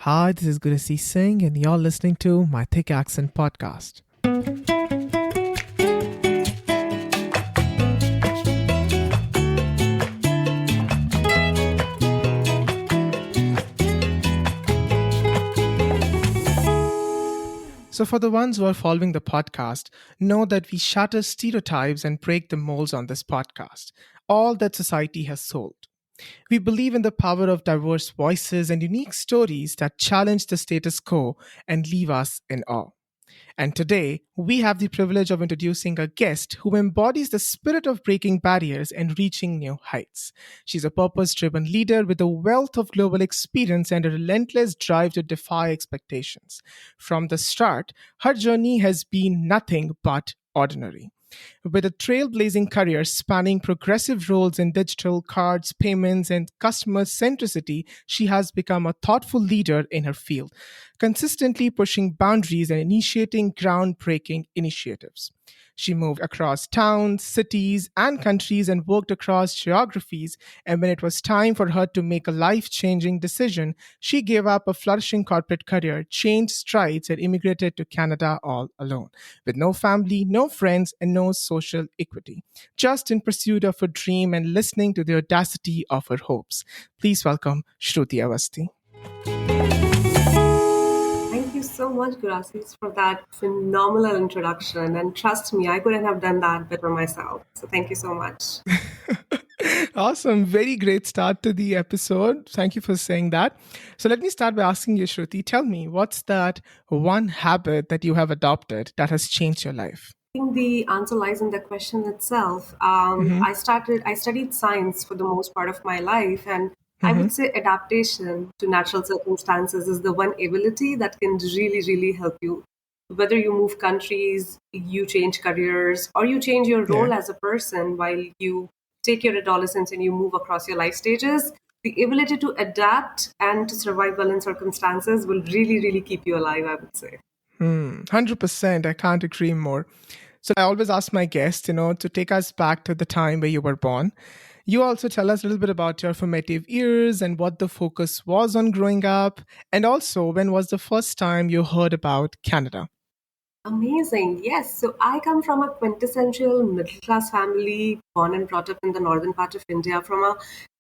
Hi, this is Gurasi Singh, and you're listening to my Thick Accent podcast. So, for the ones who are following the podcast, know that we shatter stereotypes and break the molds on this podcast, all that society has sold. We believe in the power of diverse voices and unique stories that challenge the status quo and leave us in awe. And today, we have the privilege of introducing a guest who embodies the spirit of breaking barriers and reaching new heights. She's a purpose driven leader with a wealth of global experience and a relentless drive to defy expectations. From the start, her journey has been nothing but ordinary. With a trailblazing career spanning progressive roles in digital cards, payments, and customer centricity, she has become a thoughtful leader in her field, consistently pushing boundaries and initiating groundbreaking initiatives. She moved across towns, cities, and countries and worked across geographies. And when it was time for her to make a life changing decision, she gave up a flourishing corporate career, changed strides, and immigrated to Canada all alone, with no family, no friends, and no social equity, just in pursuit of her dream and listening to the audacity of her hopes. Please welcome Shruti Awasthi. Thank you so much, Gurasis, for that phenomenal introduction. And trust me, I couldn't have done that better myself. So thank you so much. Awesome. Very great start to the episode. Thank you for saying that. So let me start by asking you, Shruti, tell me, what's that one habit that you have adopted that has changed your life? I think the answer lies in the question itself. Mm-hmm. I studied science for the most part of my life, and I Mm-hmm. would say adaptation to natural circumstances is the one ability that can really, really help you. Whether you move countries, you change careers, or you change your Yeah. role as a person while you take your adolescence and you move across your life stages, the ability to adapt and to survive well in circumstances will really, really keep you alive, I would say. 100%. I can't agree more. So I always ask my guests, to take us back to the time where you were born. You also tell us a little bit about your formative years and what the focus was on growing up. And also, when was the first time you heard about Canada? Amazing. Yes. So I come from a quintessential middle class family, born and brought up in the northern part of India, from a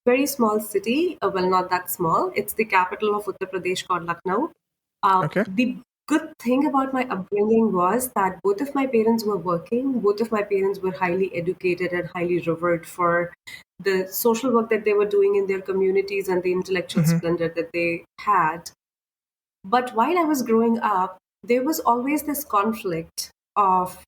very small city. Well, not that small. It's the capital of Uttar Pradesh called Lucknow. Okay. The good thing about my upbringing was that both of my parents were working, both of my parents were highly educated and highly revered for the social work that they were doing in their communities and the intellectual Mm-hmm. splendor that they had. But while I was growing up, there was always this conflict of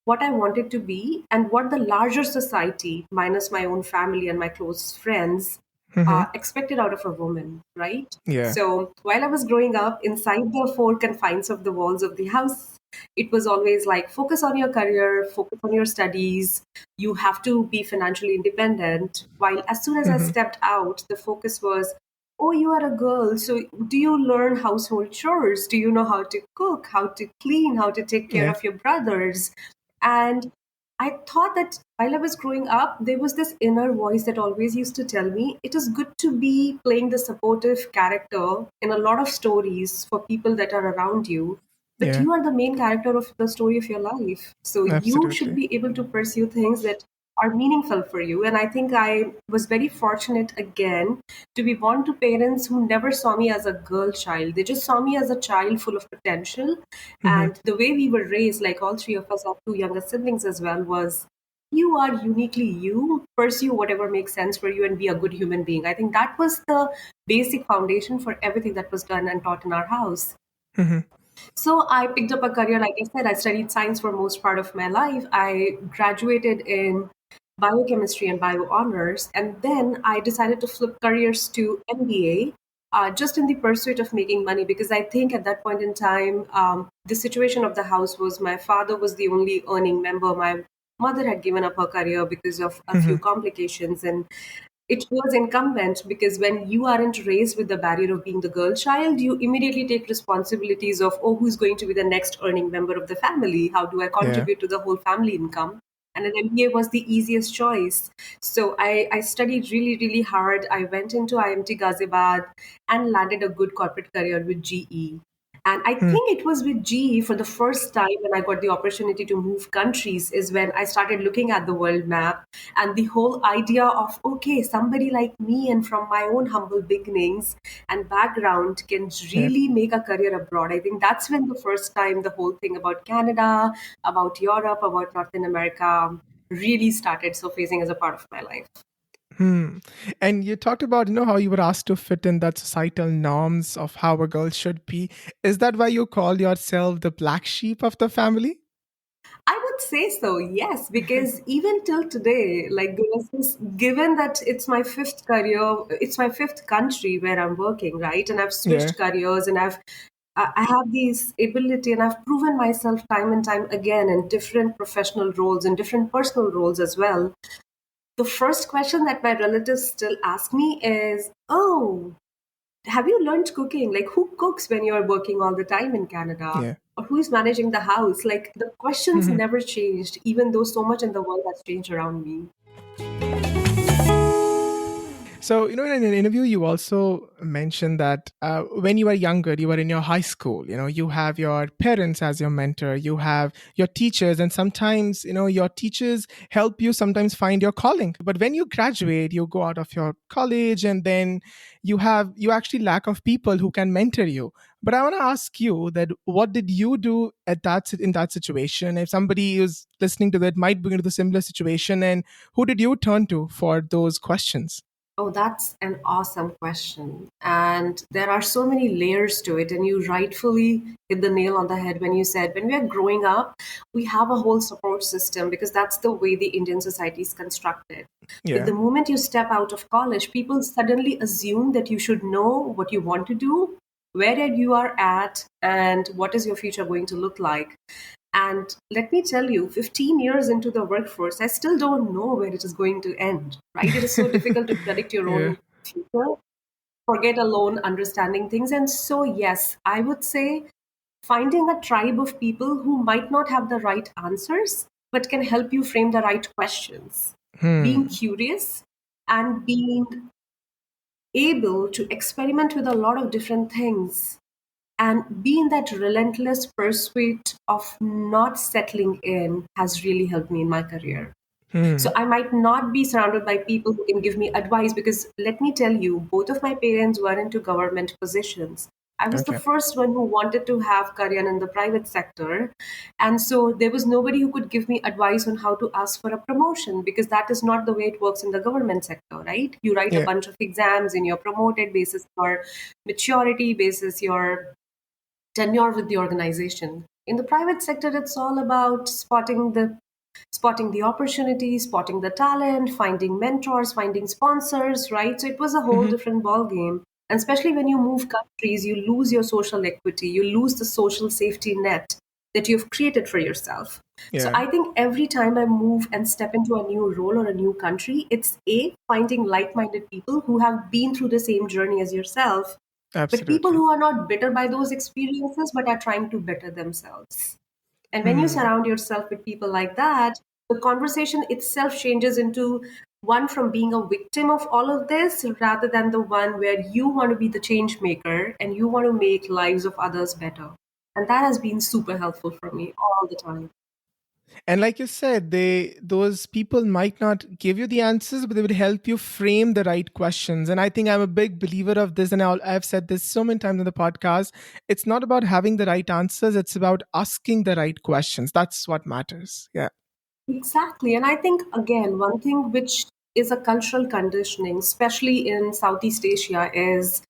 what I wanted to be and what the larger society, minus my own family and my close friends, Mm-hmm. expected out of a woman, right? Yeah. So while I was growing up inside the four confines of the walls of the house, it was always like focus on your career, focus on your studies, you have to be financially independent. While as soon as I Mm-hmm. stepped out, the focus was, oh, you are a girl, so do you learn household chores? Do you know how to cook, how to clean, how to take care Yeah. of your brothers? And I thought that while I was growing up, there was this inner voice that always used to tell me it is good to be playing the supportive character in a lot of stories for people that are around you, but Yeah. you are the main character of the story of your life. So you should Absolutely. be able to pursue things that are meaningful for you. And I think I was very fortunate again to be born to parents who never saw me as a girl child. They just saw me as a child full of potential. Mm-hmm. And the way we were raised, like all three of us have two younger siblings as well, was you are uniquely you, pursue whatever makes sense for you, and be a good human being. I think that was the basic foundation for everything that was done and taught in our house. Mm-hmm. So I picked up a career. Like I said, I studied science for most part of my life. I graduated in biochemistry and bio honors, and then I decided to flip careers to MBA. Just in the pursuit of making money, because I think at that point in time, the situation of the house was my father was the only earning member. My mother had given up her career because of a few Mm-hmm. complications, and it was incumbent because when you aren't raised with the barrier of being the girl child, you immediately take responsibilities of, oh, who's going to be the next earning member of the family? How do I Yeah. contribute to the whole family income? and an MBA was the easiest choice. So I studied really, really hard. I went into IMT Ghaziabad and landed a good corporate career with GE. And I Hmm. think it was with GE for the first time when I got the opportunity to move countries, is when I started looking at the world map and the whole idea of, okay, somebody like me and from my own humble beginnings and background can Yeah. really make a career abroad. I think that's when the first time the whole thing about Canada, about Europe, about Northern America really started surfacing as a part of my life. Hmm. And you talked about, how you were asked to fit in that societal norms of how a girl should be. Is that why you call yourself the black sheep of the family? I would say so, yes, because even till today, like there was this, given that it's my fifth career, it's my fifth country where I'm working, right? And I've Yeah. switched careers and I have this ability and I've proven myself time and time again in different professional roles and different personal roles as well. The first question that my relatives still ask me is, oh, have you learned cooking? Like, who cooks when you're working all the time in Canada? Yeah. Or who is managing the house? Like, the questions never changed, even though so much in the world has changed around me. So, in an interview, you also mentioned that when you were younger, you were in your high school, you have your parents as your mentor, you have your teachers, and sometimes, your teachers help you sometimes find your calling. But when you graduate, you go out of your college and then you actually lack of people who can mentor you. But I want to ask you that what did you do in that situation? If somebody who's listening to that might be into the similar situation, and who did you turn to for those questions? Oh, that's an awesome question. And there are so many layers to it. And you rightfully hit the nail on the head when you said, when we are growing up, we have a whole support system because that's the way the Indian society is constructed. But Yeah. the moment you step out of college, people suddenly assume that you should know what you want to do, where you are at, and what is your future going to look like. And let me tell you, 15 years into the workforce, I still don't know where it is going to end, right? It is so difficult to predict your Yeah. own future, forget alone understanding things. And so, yes, I would say finding a tribe of people who might not have the right answers, but can help you frame the right questions. Being Hmm. curious and being able to experiment with a lot of different things and being that relentless pursuit of not settling in has really helped me in my career. So Hmm. I might not be surrounded by people who can give me advice because let me tell you, both of my parents were into government positions. I was the Okay. first one who wanted to have career in the private sector. And so there was nobody who could give me advice on how to ask for a promotion because that is not the way it works in the government sector, right? You write a Yeah. bunch of exams and you're promoted basis your maturity, basis your tenure with the organization. In the private sector, it's all about spotting the opportunity, spotting the talent, finding mentors, finding sponsors, right? So it was a whole Hmm. different ball game. And especially when you move countries, you lose your social equity, you lose the social safety net that you've created for yourself. So Yeah. I think every time I move and step into a new role or a new country, it's finding like-minded people who have been through the same journey as yourself, but people Absolutely. who are not bitter by those experiences but are trying to better themselves. And when you Hmm. surround yourself with people like that, the conversation itself changes into one from being a victim of all of this rather than the one where you want to be the change maker and you want to make lives of others better. And that has been super helpful for me all the time. And like you said, those people might not give you the answers, but they would help you frame the right questions. And I think I'm a big believer of this, and I've said this so many times in the podcast. It's not about having the right answers; it's about asking the right questions. That's what matters. Yeah. Exactly. And I think, again, one thing which is a cultural conditioning, especially in Southeast Asia, is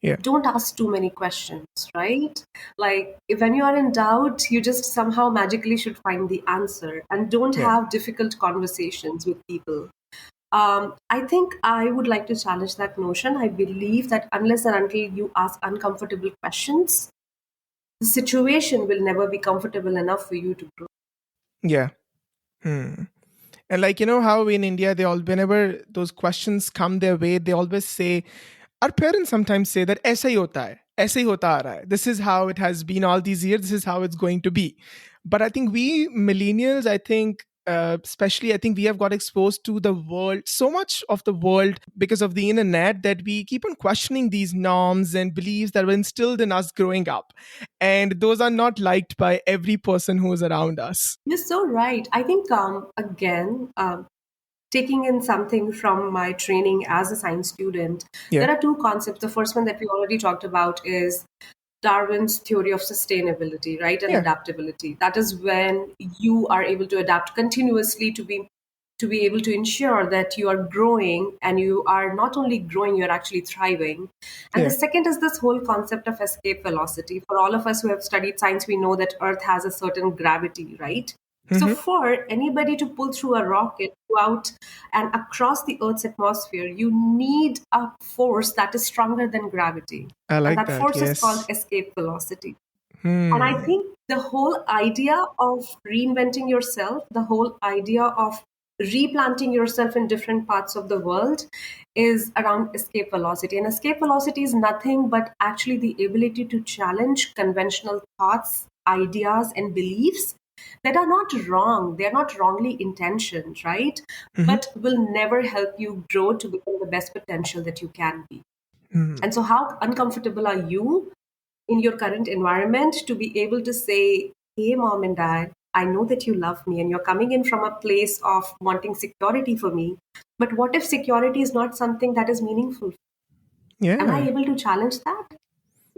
Yeah. don't ask too many questions, right? Like if when you are in doubt, you just somehow magically should find the answer and don't Yeah. have difficult conversations with people. I think I would like to challenge that notion. I believe that unless and until you ask uncomfortable questions, the situation will never be comfortable enough for you to grow. Yeah. Hmm. And like how in India they all whenever those questions come their way, they always say our parents sometimes say that ऐसा ही होता है, ऐसे ही होता आ रहा है. This is how it has been all these years. This is how it's going to be. But I think we millennials, I think especially I think we have got exposed to the world, so much of the world because of the internet, that we keep on questioning these norms and beliefs that were instilled in us growing up. And those are not liked by every person who is around us. You're so right. I think, again, taking in something from my training as a science student, Yeah. there are two concepts. The first one that we already talked about is Darwin's theory of sustainability, right? And Yeah. adaptability. That is when you are able to adapt continuously to be able to ensure that you are growing, and you are not only growing, you're actually thriving. And the Yeah. second is this whole concept of escape velocity. For all of us who have studied science, we know that Earth has a certain gravity, right? So, Hmm. for anybody to pull through a rocket throughout and across the Earth's atmosphere, you need a force that is stronger than gravity. I And like that that. force is called Yes. escape velocity. And I Hmm. think the whole idea of reinventing yourself, the whole idea of replanting yourself in different parts of the world is around escape velocity. And escape velocity is nothing but actually the ability to challenge conventional thoughts, ideas, and beliefs that are not wrong. They're not wrongly intentioned, right? Hmm. But will never help you grow to become the best potential that you can be. Hmm. And so, how uncomfortable are you in your current environment to be able to say, hey, mom and dad, I know that you love me and you're coming in from a place of wanting security for me. But what if security is not something that is meaningful? Am I Yeah. able to challenge that?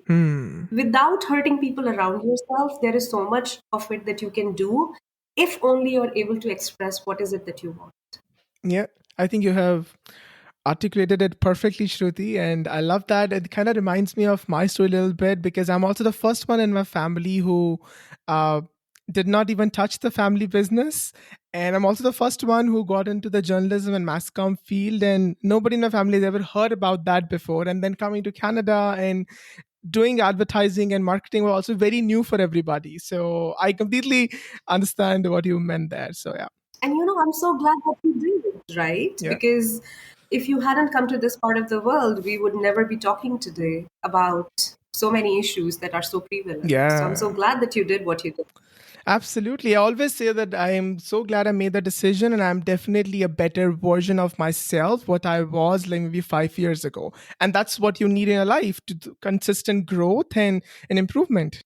Hmm. Without hurting people around yourself, there is so much of it that you can do if only you're able to express what is it that you want. Yeah. I think you have articulated it perfectly, Shruti. And I love that. It kind of reminds me of my story a little bit because I'm also the first one in my family who uh, did not even touch the family business. And I'm also the first one who got into the journalism and mass comm field. And nobody in my family has ever heard about that before. And then coming to Canada and doing advertising and marketing were also very new for everybody. So I completely understand what you meant there. So, yeah. And I'm so glad that you did, right? Yeah. Because if you hadn't come to this part of the world, we would never be talking today about so many issues that are so prevalent. So I'm so Yeah. glad that you did what you did. Absolutely. I always say that I am so glad I made the decision and I'm definitely a better version of myself, what I was like maybe 5 years ago. And that's what you need in your life to do consistent growth and improvement.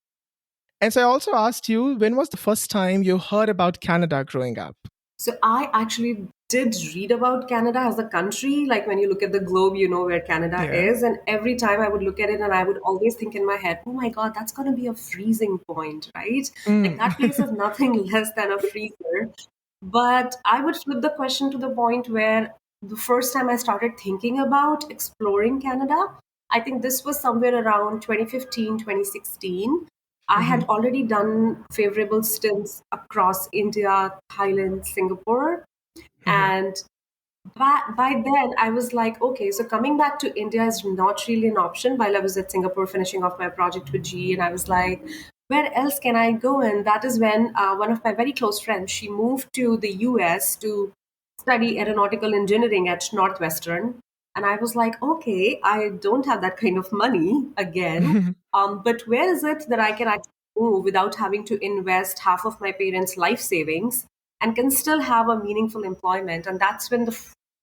And so I also asked you, when was the first time you heard about Canada growing up? So I actually did read about Canada as a country. Like when you look at the globe, you know where Canada Yeah. is. And every time I would look at it and I would always think in my head, oh my God, that's going to be a freezing point, right? Like Mm. that place is nothing less than a freezer. But I would flip the question to the point where the first time I started thinking about exploring Canada, I think this was somewhere around 2015, 2016. I Hmm. had already done favorable stints across India, Thailand, Singapore. Hmm. And by then, I was like, okay, so coming back to India is not really an option. While I was at Singapore finishing off my project with GE, and I was like, where else can I go? And that is when one of my very close friends, she moved to the US to study aeronautical engineering at Northwestern. And I was like, okay, I don't have that kind of money again. But where is it that I can actually move without having to invest half of my parents' life savings and can still have a meaningful employment? And that's when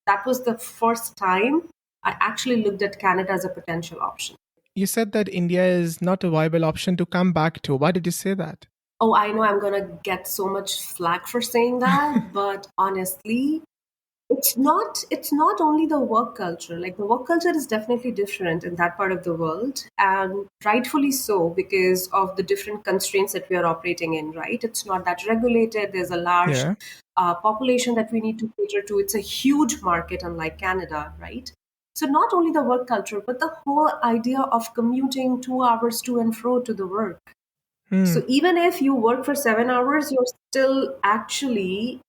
that was the first time I actually looked at Canada as a potential option. You said that India is not a viable option to come back to. Why did you say that? Oh, I know I'm going to get so much flack for saying that, but honestly, it's not only the work culture. Like the work culture is definitely different in that part of the world, and rightfully so, because of the different constraints that we are operating in, right? It's not that regulated. There's a large Yeah. population that we need to cater to. It's a huge market, unlike Canada, right? So not only the work culture, but the whole idea of commuting 2 hours to and fro to the work. Hmm. So even if you work for 7 hours, you're still actually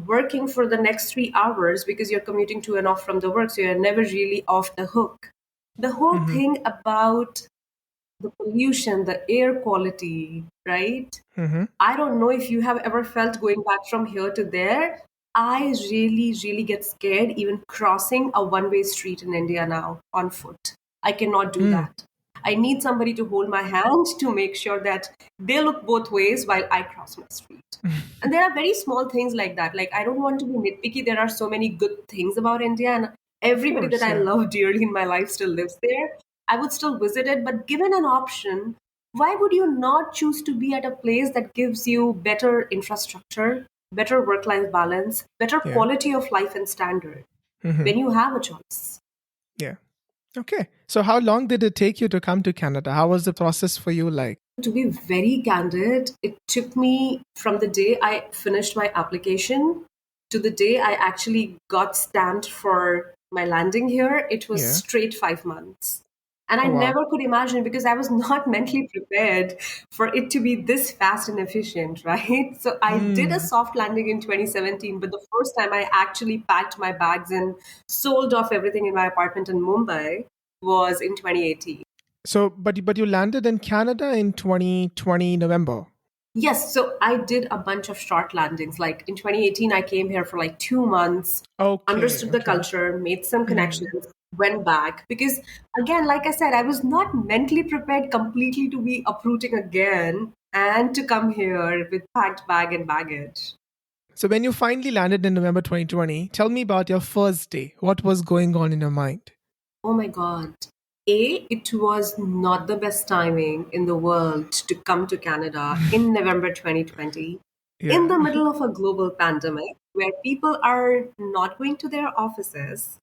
working for the next 3 hours because you're commuting to and off from the work. So you're never really off the hook. The whole Hmm. thing about the pollution, the air quality, right? Hmm. I don't know if you have ever felt going back from here to there. I really, really get scared even crossing a one way street in India now on foot. I cannot do Hmm. that. I need somebody to hold my hand to make sure that they look both ways while I cross my street. And there are very small things like that. Like, I don't want to be nitpicky. There are so many good things about India, and Of everybody that course, I yeah. love dearly in my life still lives there. I would still visit it, but given an option, why would you not choose to be at a place that gives you better infrastructure, better work life balance, better Yeah. quality of life and standard Hmm. when you have a choice? Yeah. Okay. So, how long did it take you to come to Canada? How was the process for you like? To be very candid, it took me from the day I finished my application to the day I actually got stamped for my landing here. It was Yeah. straight 5 months. And I Oh, wow. never could imagine because I was not mentally prepared for it to be this fast and efficient, right? So I did a Mm. soft landing in 2017, but the first time I actually packed my bags and sold off everything in my apartment in Mumbai was in 2018. So, but you landed in Canada in 2020 November. Yes, so I did a bunch of short landings. Like in 2018, I came here for like 2 months, Okay. understood the Okay. culture, made some Hmm. connections, went back. Because again, like I said, I was not mentally prepared completely to be uprooting again and to come here with packed bag and baggage. So, when you finally landed in November 2020, tell me about your first day. What was going on in your mind? Oh my God. It was not the best timing in the world to come to Canada in November 2020, in Yeah. the middle of a global pandemic where people are not going to their offices.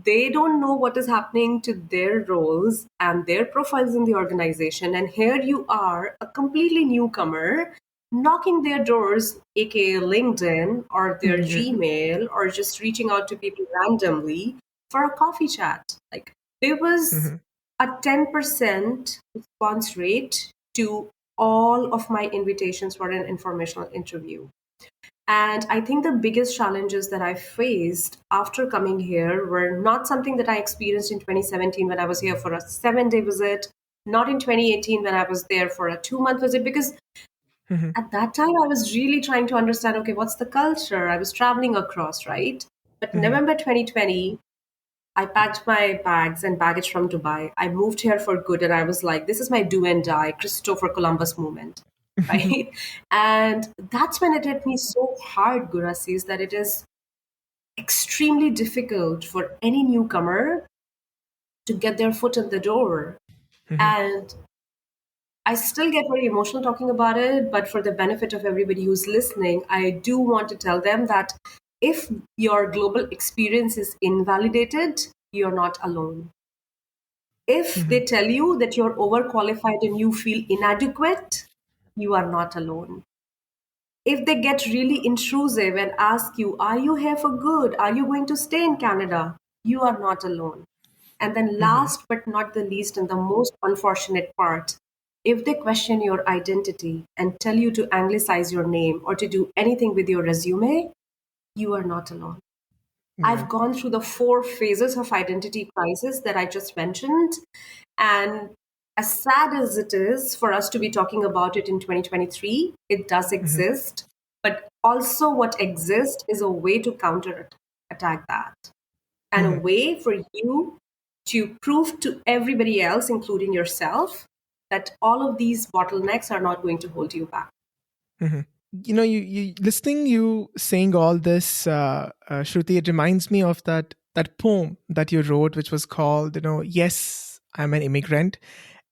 They don't know what is happening to their roles and their profiles in the organization. And here you are, a completely newcomer, knocking their doors, aka LinkedIn or their Yeah. Gmail, or just reaching out to people randomly for a coffee chat. Like, there was Hmm. a 10% response rate to all of my invitations for an informational interview. And I think the biggest challenges that I faced after coming here were not something that I experienced in 2017 when I was here for a 7 day visit, not in 2018 when I was there for a 2 month visit, because Hmm. at that time I was really trying to understand, okay, what's the culture? I was traveling across, right? But Hmm. November 2020, I packed my bags and baggage from Dubai. I moved here for good, and I was like, this is my do and die, Christopher Columbus moment, right? And that's when it hit me so hard, Gurasis, that it is extremely difficult for any newcomer to get their foot in the door. Hmm. And I still get very emotional talking about it, but for the benefit of everybody who's listening, I do want to tell them that if your global experience is invalidated, you're not alone. If Hmm. they tell you that you're overqualified and you feel inadequate, you are not alone. If they get really intrusive and ask you, are you here for good? Are you going to stay in Canada? You are not alone. And then, Hmm. last but not the least, and the most unfortunate part, if they question your identity and tell you to anglicize your name or to do anything with your resume, you are not alone. I've Yeah. gone through the 4 phases of identity crisis that I just mentioned. And as sad as it is for us to be talking about it in 2023, it does Hmm. exist. But also, what exists is a way to counter attack that, and a Hmm. way for you to prove to everybody else, including yourself, that all of these bottlenecks are not going to hold you back. Hmm. You listening, you saying all this, Shruti, it reminds me of that poem that you wrote, which was called, Yes, I'm an Immigrant.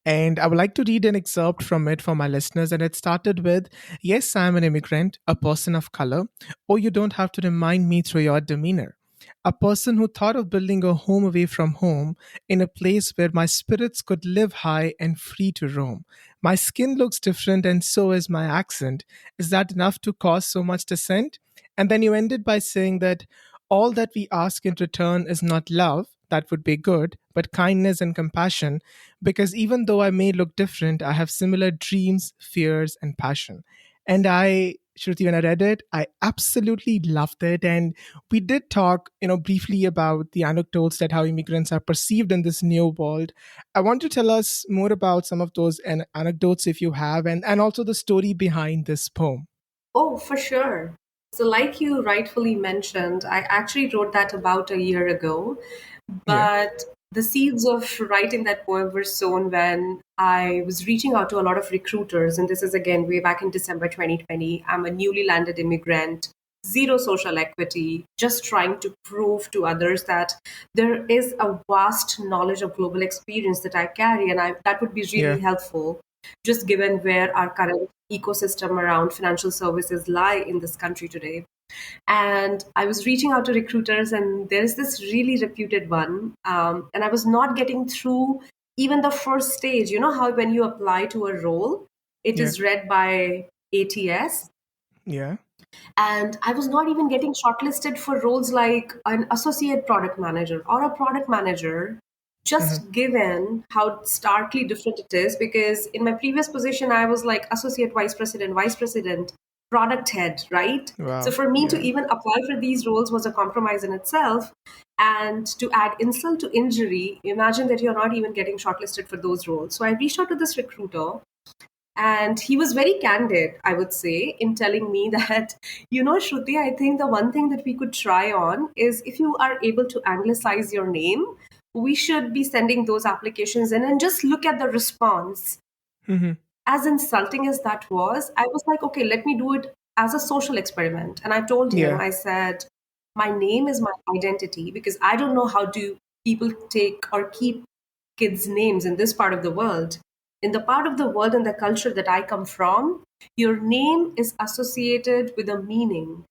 And I would like to read an excerpt from it for my listeners. And it started with, Yes, I'm an immigrant, a person of color. Oh, you don't have to remind me through your demeanor. A person who thought of building a home away from home in a place where my spirits could live high and free to roam. My skin looks different and so is my accent. Is that enough to cause so much dissent? And then you ended by saying that all that we ask in return is not love, that would be good, but kindness and compassion, because even though I may look different, I have similar dreams, fears, and passion. And Shruti, when I read it, I absolutely loved it. And we did talk, briefly about the anecdotes that how immigrants are perceived in this new world. I want to tell us more about some of those anecdotes if you have, and also the story behind this poem. Oh, for sure. So, like you rightfully mentioned, I actually wrote that about a year ago. Yeah. But The seeds of writing that poem were sown when I was reaching out to a lot of recruiters. And this is again way back in December 2020. I'm a newly landed immigrant, zero social equity, just trying to prove to others that there is a vast knowledge of global experience that I carry, and that would be Yeah. really helpful, just given where our current ecosystem around financial services lie in this country today. And I was reaching out to recruiters, and there's this really reputed one, and I was not getting through even the first stage. You know how when you apply to a role, it Yeah. is read by ATS, Yeah. and I was not even getting shortlisted for roles like an associate product manager or a product manager, Hmm. just given how starkly different it is. Because in my previous position, I was like associate vice president, product head, right? So Wow. for me to Yeah. even apply for these roles was a compromise in itself. And to add insult to injury, imagine that you're not even getting shortlisted for those roles. So I reached out to this recruiter, and he was very candid, I would say, in telling me that, Shruti, I think the one thing that we could try on is if you are able to anglicize your name, we should be sending those applications in and just look at the response. Hmm. As insulting as that was, I was like, okay, let me do it as a social experiment. And I told him, Yeah. I said, my name is my identity, because I don't know how do people take or keep kids' names in this part of the world. In the part of the world and the culture that I come from, your name is associated with a meaning.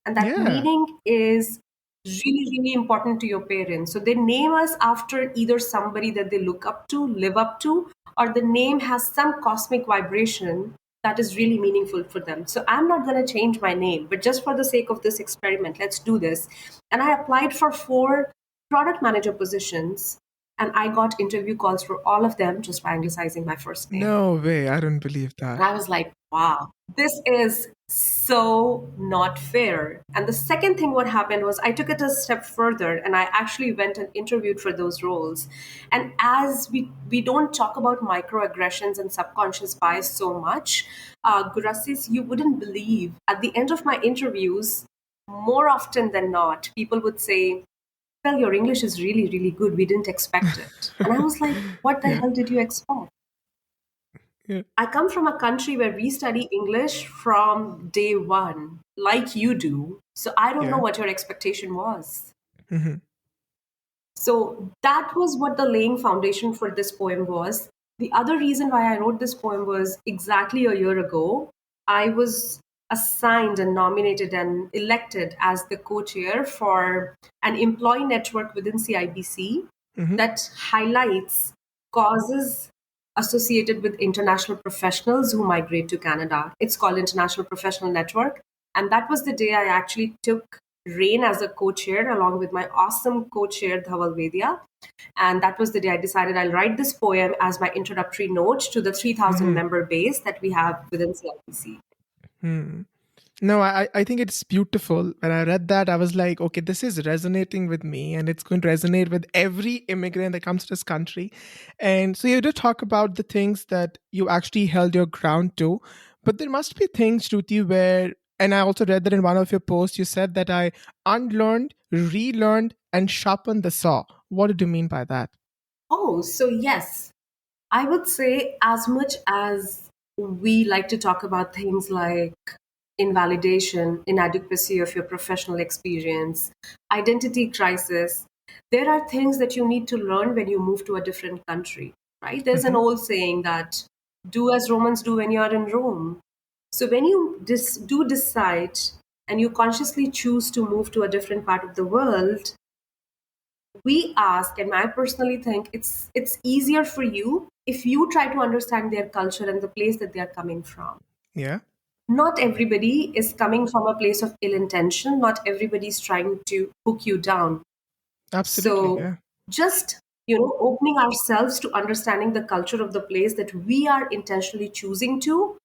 And that Yeah. meaning is really, really important to your parents. So they name us after either somebody that they look up to, live up to, or the name has some cosmic vibration that is really meaningful for them. So I'm not going to change my name, but just for the sake of this experiment, let's do this. And I applied for 4 product manager positions, and I got interview calls for all of them just by anglicizing my first name. No way. I don't believe that. And I was like, wow, this is so not fair. And the second thing what happened was I took it a step further, and I actually went and interviewed for those roles. And as we don't talk about microaggressions and subconscious bias so much, Gurasis, you wouldn't believe at the end of my interviews, more often than not, people would say, well, your English is really, really good. We didn't expect it. And I was like, what the Yeah. hell did you expect? Yeah. I come from a country where we study English from day one, like you do. So I don't know Yeah. what your expectation was. Hmm. So that was what the laying foundation for this poem was. The other reason why I wrote this poem was exactly a year ago. I was assigned and nominated and elected as the co chair for an employee network within CIBC Hmm. that highlights causes associated with international professionals who migrate to Canada. It's called International Professional Network. And that was the day I actually took reign as a co-chair along with my awesome co-chair Dhaval Vedia. And that was the day I decided I'll write this poem as my introductory note to the 3,000 Hmm. member base that we have within CIPC. Hmm. No, I think it's beautiful. When I read that, I was like, okay, this is resonating with me and it's going to resonate with every immigrant that comes to this country. And so you did talk about the things that you actually held your ground to, but there must be things, Shruti, where, and I also read that in one of your posts, you said that I unlearned, relearned, and sharpened the saw. What did you mean by that? Oh, so yes, I would say as much as we like to talk about things like invalidation, inadequacy of your professional experience, identity crisis, there are things that you need to learn when you move to a different country, right? There's an Hmm. old saying that do as Romans do when you're in Rome. So when you do decide and you consciously choose to move to a different part of the world, we ask, and I personally think it's easier for you if you try to understand their culture and the place that they are coming from. Yeah, Not everybody is coming from a place of ill intention, not everybody is trying to hook you down. absolutely. So Yeah. just opening ourselves to understanding the culture of the place that we are intentionally choosing to,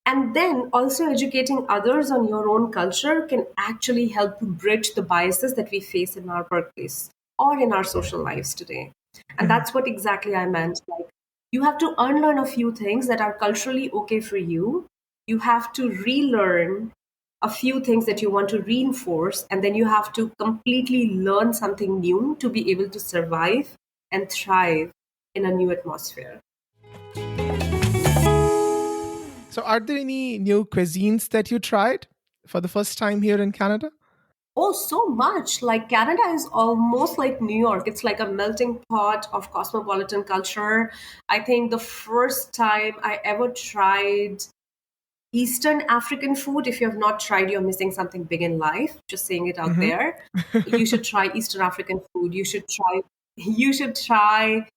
and then also educating others on your own culture can actually help to bridge the biases that we face in our workplace or in our social lives today. And Hmm. that's what exactly I meant. Like, you have to unlearn a few things that are culturally okay for you. You have to relearn a few things that you want to reinforce, and then you have to completely learn something new to be able to survive and thrive in a new atmosphere. So, are there any new cuisines that you tried for the first time here in Canada? Oh, so much. Like Canada is almost like New York. It's like a melting pot of cosmopolitan culture. I think the first time I ever tried Eastern African food, if you have not tried, you're missing something big in life. Just saying it out Hmm. there. You should try Eastern African food. You should try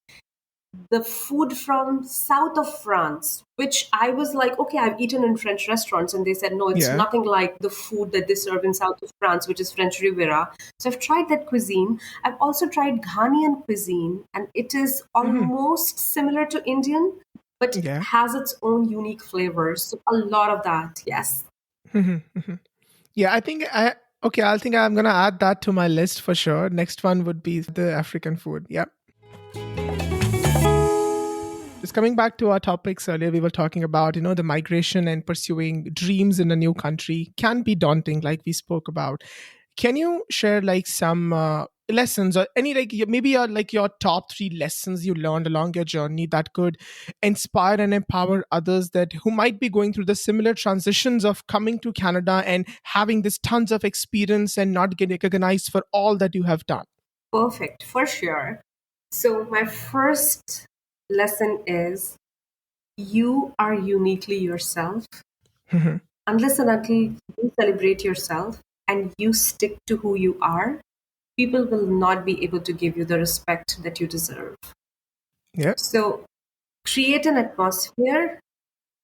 the food from south of France, which I was like, okay, I've eaten in French restaurants, and they said, no, it's Yeah. nothing like the food that they serve in south of France, which is French Riviera. So I've tried that cuisine. I've also tried Ghanaian cuisine, and it is Hmm. almost similar to Indian, but it Yeah. has its own unique flavors. So a lot of that, yes. Hmm. Hmm. Yeah, I think okay, I think I'm gonna add that to my list for sure. Next one would be the African food. Yeah. Just coming back to our topics earlier, we were talking about, the migration and pursuing dreams in a new country can be daunting, like we spoke about. Can you share like some lessons or any like maybe your top three lessons you learned along your journey that could inspire and empower others that who might be going through the similar transitions of coming to Canada and having this tons of experience and not getting recognized for all that you have done? Perfect, for sure. So my first lesson is you are uniquely yourself. Mhm. Unless and until you celebrate yourself and you stick to who you are, people will not be able to give you the respect that you deserve. Yeah. So create an atmosphere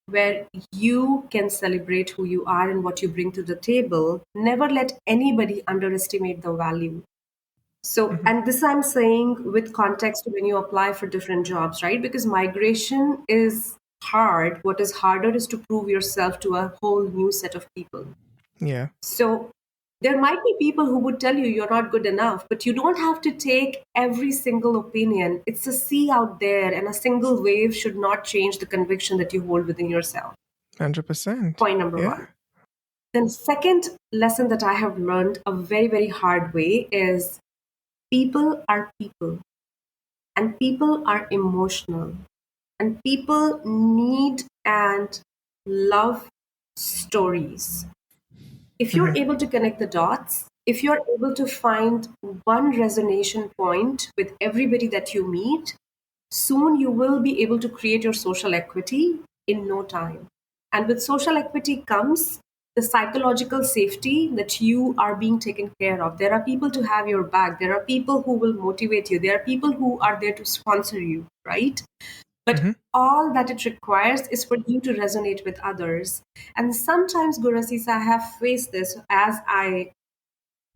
where you can celebrate who you are and what you bring to the table. Never let anybody underestimate the value. So, Mhm. and this I'm saying with context when you apply for different jobs, right? Because migration is hard. What is harder is to prove yourself to a whole new set of people. Yeah. So, there might be people who would tell you you're not good enough, but you don't have to take every single opinion. It's a sea out there, and a single wave should not change the conviction that you hold within yourself. 100%. Point number Yeah. one. Then, second lesson that I have learned a very, very hard way is people are people, and people are emotional, and people need and love stories. If you're Mhm. able to connect the dots, if you're able to find one resonation point with everybody that you meet, soon you will be able to create your social equity in no time. And with social equity comes the psychological safety that you are being taken care of. There are people to have your back. There are people who will motivate you. There are people who are there to sponsor you, right? But Mhm. all that it requires is for you to resonate with others. And sometimes, Gurasis, I have faced this as I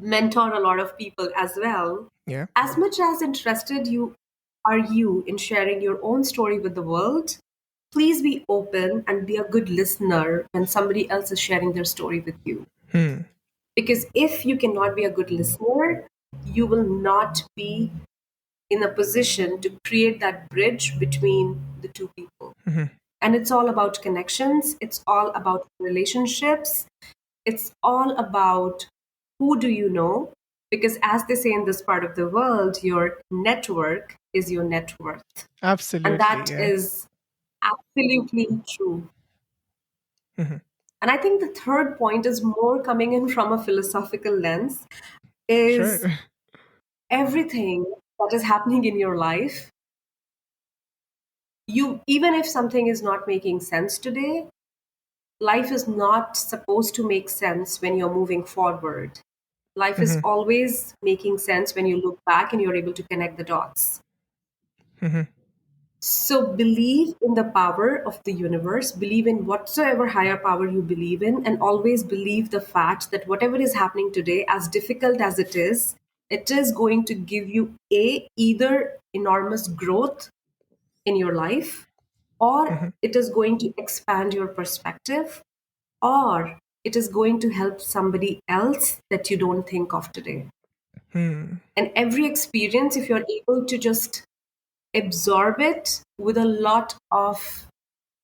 mentor a lot of people as well. Yeah. As much as interested you in sharing your own story with the world, please be open and be a good listener when somebody else is sharing their story with you. Hmm. Because if you cannot be a good listener, you will not be in a position to create that bridge between the two people. Mhm. And it's all about connections, it's all about relationships, it's all about who do you know? Because as they say in this part of the world, your network is your net worth. And Absolutely. that Yeah. is absolutely true. Mhm. And I think the third point is more coming in from a philosophical lens is Sure. everything that is happening in your life, you even if something is not making sense today, life is not supposed to make sense when you're moving forward. Life is Mhm. always making sense when you look back and you're able to connect the dots. Mhm. So believe in the power of the universe, believe in whatsoever higher power you believe in, and always believe the fact that whatever is happening today, as difficult as it is going to give you either enormous growth in your life, or Mhm. it is going to expand your perspective, or it is going to help somebody else that you don't think of today. Hmm. And every experience, if you're able to just absorb it with a lot of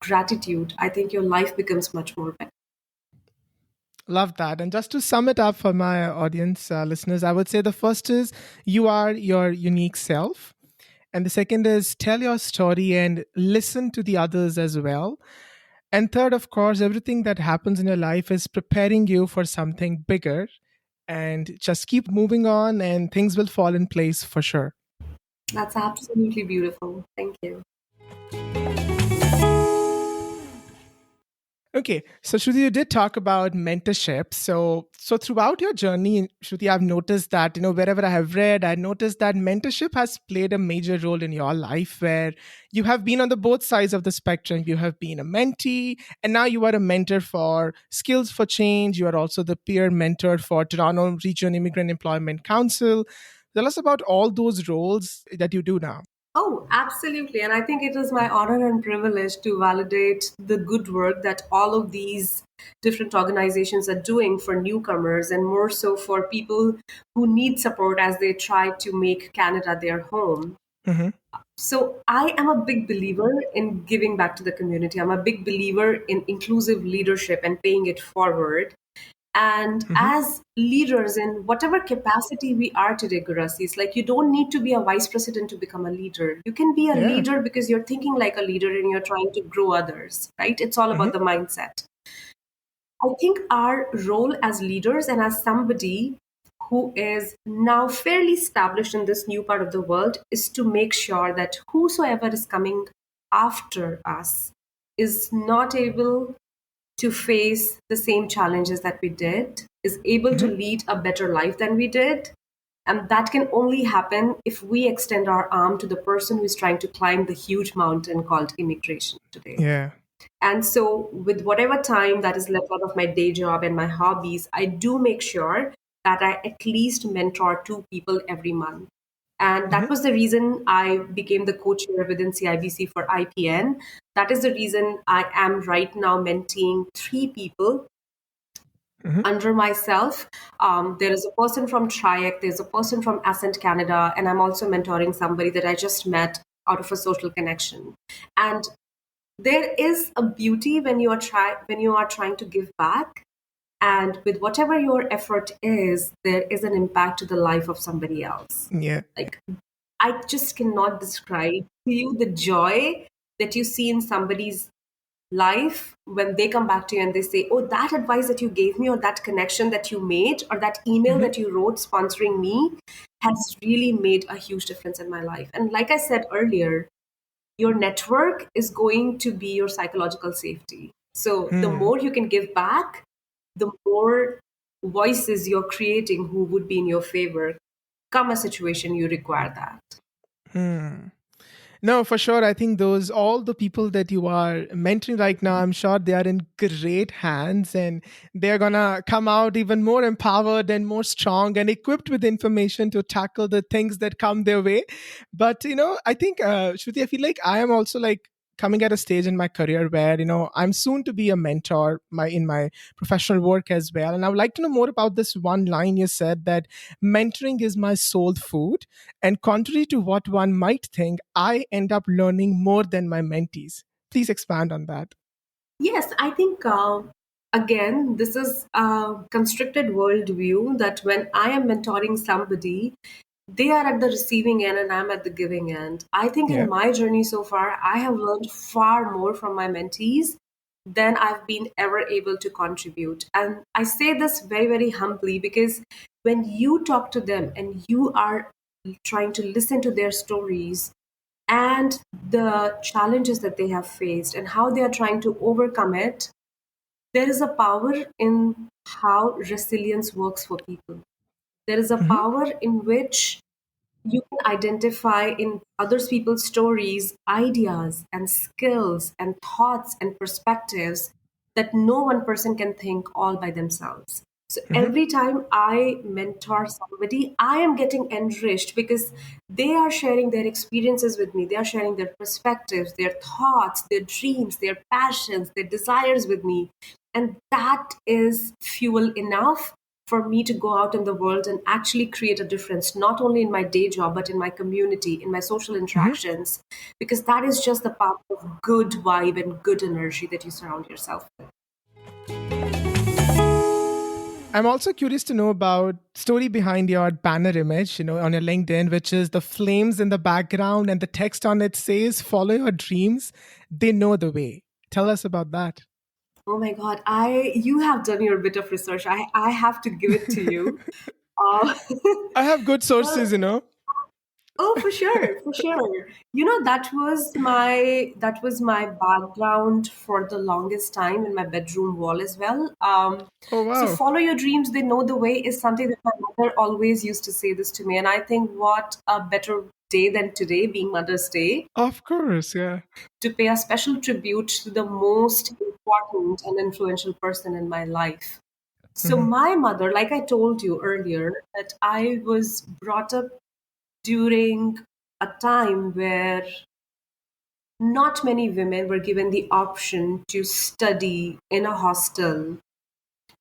gratitude, I think your life becomes much more better. Love that. And just to sum it up for my audience listeners, I would say the first is you are your unique self. And the second is tell your story and listen to the others as well. And third, of course, everything that happens in your life is preparing you for something bigger. And just keep moving on, and things will fall in place for sure. That's absolutely beautiful. Thank you. Okay, so Shruti, you did talk about mentorship. So throughout your journey, Shruti, I've noticed that wherever I have read, I noticed that mentorship has played a major role in your life, where you have been on the both sides of the spectrum. You have been a mentee, and now you are a mentor for Skills for Change. You are also the peer mentor for Toronto Region Immigrant Employment Council. Tell us about all those roles that you do now. Oh, absolutely. And I think it is my honor and privilege to validate the good work that all of these different organizations are doing for newcomers, and more so for people who need support as they try to make Canada their home. Mm-hmm. So I am a big believer in giving back to the community. I'm a big believer in inclusive leadership and paying it forward. And Mm-hmm. as leaders in whatever capacity we are today, Gurasi, it's like you don't need to be a vice president to become a leader. You can be a Yeah. leader because you're thinking like a leader and you're trying to grow others, right? It's all Mm-hmm. about the mindset. I think our role as leaders and as somebody who is now fairly established in this new part of the world is to make sure that whosoever is coming after us is not able to face the same challenges that we did, is able to Mm-hmm. lead a better life than we did. And that can only happen if we extend our arm to the person who is trying to climb the huge mountain called immigration today. Yeah. And so, with whatever time that is left out of my day job and my hobbies, I do make sure that I at least mentor two people every month. And Mm-hmm. that was the reason I became the co chair within CIBC for IPN. That is the reason I am right now mentoring three people Mm-hmm. under myself. There is a person from Triac, there's a person from Ascent Canada, and I'm also mentoring somebody that I just met out of a social connection. And there is a beauty when you are trying to give back, and with whatever your effort is, there is an impact to the life of somebody else. Yeah. Like, I just cannot describe to you the joy that you see in somebody's life when they come back to you and they say, oh, that advice that you gave me, or that connection that you made, or that email Mm-hmm. that you wrote sponsoring me has really made a huge difference in my life. And like I said earlier, your network is going to be your psychological safety. So the Hmm. more you can give back, the more voices you're creating who would be in your favor. Come a situation you require that. Hmm. No, for sure. I think those all the people that you are mentoring right now, I'm sure they are in great hands, and they're gonna come out even more empowered and more strong and equipped with information to tackle the things that come their way. But I think, Shruti, I feel like I am also like coming at a stage in my career where I'm soon to be a mentor in my professional work as well. And I would like to know more about this one line you said, that mentoring is my soul food. And contrary to what one might think, I end up learning more than my mentees. Please expand on that. Yes, I think, again, this is a constricted worldview that when I am mentoring somebody, they are at the receiving end and I'm at the giving end. I think in Yeah. my journey so far, I have learned far more from my mentees than I've been ever able to contribute. And I say this very, very humbly because when you talk to them and you are trying to listen to their stories and the challenges that they have faced and how they are trying to overcome it, there is a power in how resilience works for people. There is a Hmm. power in which you can identify in others people's stories ideas and skills and thoughts and perspectives that no one person can think all by themselves. So Hmm. every time I mentor somebody, I am getting enriched because they are sharing their experiences with me. They are sharing their perspectives, their thoughts, their dreams, their passions, their desires with me. And that is fuel enough for me to go out in the world and actually create a difference, not only in my day job, but in my community, in my social Hmm. interactions, because that is just the power of good vibe and good energy that you surround yourself with. I'm also curious to know about story behind your banner image, on your LinkedIn, which is the flames in the background and the text on it says, "Follow your dreams. They know the way." Tell us about that. Oh my God, I you have done your bit of research. I have to give it to you. Uh, I have good sources, well, oh, for sure, for sure. That was my background for the longest time in my bedroom wall as well. Oh, So wow. follow your dreams, they know the way is something that my mother always used to say this to me, and I think what a better day than today, being Mother's Day, Of course, yeah. to pay a special tribute to the most important and influential person in my life. So Hmm. my mother, like I told you earlier, that I was brought up during a time where not many women were given the option to study in a hostel.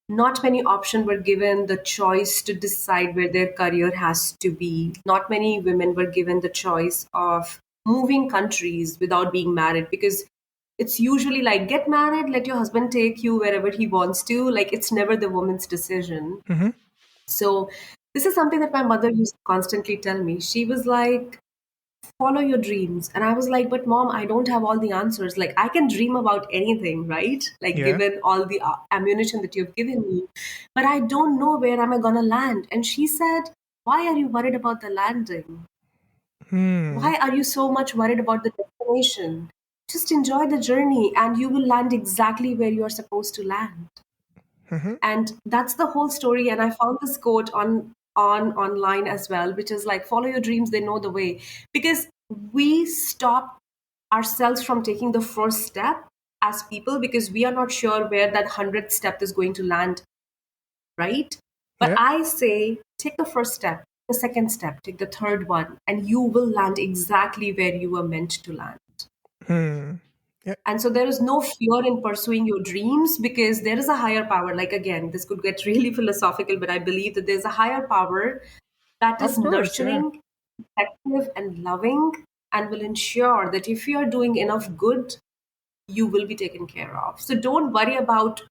Not many options were given the choice to decide where their career has to be. Not many women were given the choice of moving countries without being married, because it's usually like, get married, let your husband take you wherever he wants to. Like, it's never the woman's decision. Hmm. So this is something that my mother used to constantly tell me. She was like, follow your dreams. And I was like, but mom, I don't have all the answers. Like, I can dream about anything, right? Like, Yeah. given all the ammunition that you've given me, but I don't know where am I going to land. And she said, why are you worried about the landing? Hmm. Why are you so much worried about the destination? Just enjoy the journey and you will land exactly where you're supposed to land. Hmm. And that's the whole story. And I found this quote on online as well, which is like, follow your dreams, they know the way. Because we stop ourselves from taking the first step as people, because we are not sure where that 100th step is going to land, right? But Yeah. I say, take the first step, the second step, take the third one, and you will land exactly where you were meant to land. Hmm. Yeah. And so there is no fear in pursuing your dreams, because there is a higher power. Like, again, this could get really philosophical, but I believe that there's a higher power that is Of course, yeah. nurturing, protective, and loving, and will ensure that if you are doing enough good, you will be taken care of. So don't worry about,